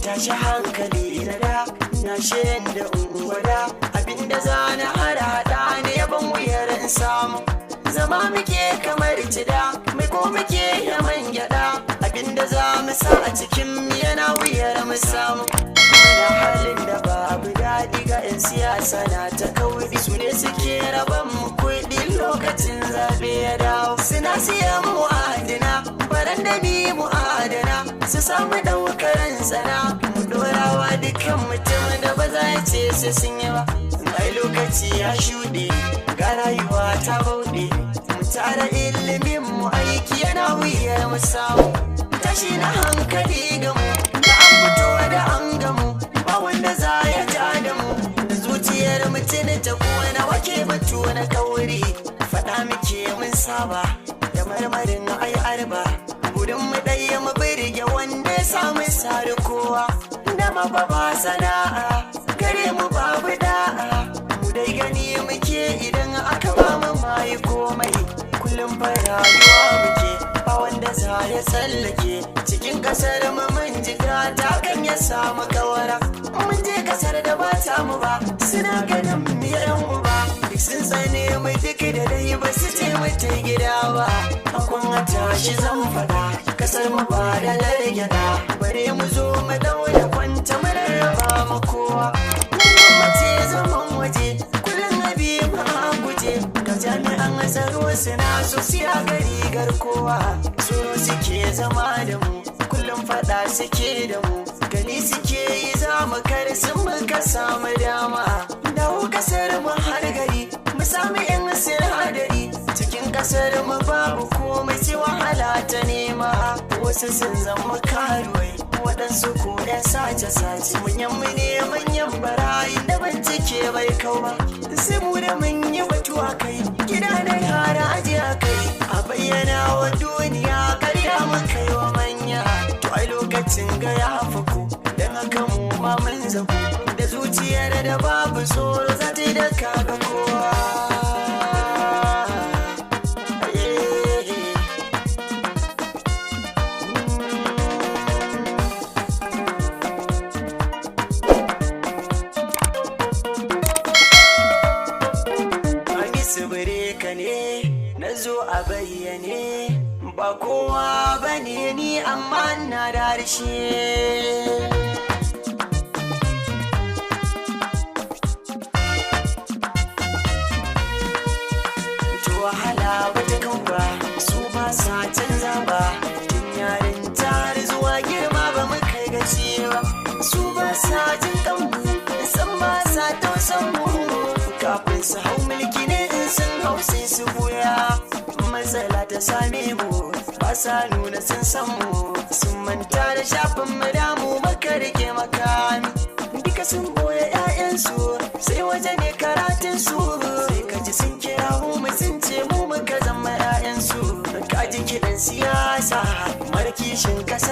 tashi hankali na da na shirin da unguwada abinda zana hada ne yaban wuyar in samu zama muke kamar cida mai ko muke yaman gyada abinda za mu sa a cikin yana wuyar mu samu muna halin da babu daɗi ga 'yan siyasa na ta kauri su ne suke raban mu kuɗi lokacin zaɓe ya dawo suna siyan mu adana baran da ni mu adana su samu ɗaukaran sana mu dorawa dukkan mutum da ba za ya ce su sun yi ba mai lokaci ya shuɗe ga rayuwa ta bauɗe mu tara ilimin mu aiki yana wuyar mu samu tashi na hankali ga mu da an fito da an gamu ba wanda za ya ja da mu da zuciyar mutum ta kona wake batu na kauri faɗa muke mun saba da marmarin ai arba gudun mu ɗaya mu birge wanda ya samu sari kowa da mababa sana'a gare mu babu da'a mu dai gani muke idan aka ba mu mai komai kullum fa rayuwa muke ba wanda za ya tsallake cikin kasar mu mun jiga ta kan ya samu kawara mun je kasar da ba ta mu ba suna ganin mu yan uba duk sun tsane mu duk da dai ba su ce mu ta gida ba akun a tashi zan faɗa kasar mu ba da largyada bare mu zo mu daura kwanta mu rarraba mu kowa mun mace zaman waje kullum abi ma guje ga jami'an tsaro suna so siya gari garkowa tsoro suke zama da mu kullum faɗa suke da mu gani suke yi za mu kar sun muka samu dama dawo kasar mu har gari mu samu yan sinadari cikin kasar mu babu komai sai wahala ta nema wasu sun zama karuwai waɗansu ko ɗan sace-sace manyan mu ne manyan barayi da bincike bai kau ba sai mu da mun yi batuwa kai gida da yara aji a kai a bayyana wa duniya karya mu kai wa manya to ai lokacin ga ya faku don haka mu ma mun zaku da zuciyar da babu tsoro za ta yi da kaga kowa na zo a bayyane ba kowa bane ni amma na da harshe to wahala wata kan ba su ba sa canza ba tun yarin har zuwa girma ba mu kai gaci ba su ba sa jin kanmu san ba sa tausan mu kafin su hau mulki ne in sun hau sai su buya matsala ta same mu ba sa nuna sun san mu sun manta da shafin mu damu maka rike makami duka sun boye 'ya'yansu sai waje ne karatun su sai kaji sun kira mu sun ce mu muka zama 'ya'yansu kaji kiɗan siyasa markishin kasa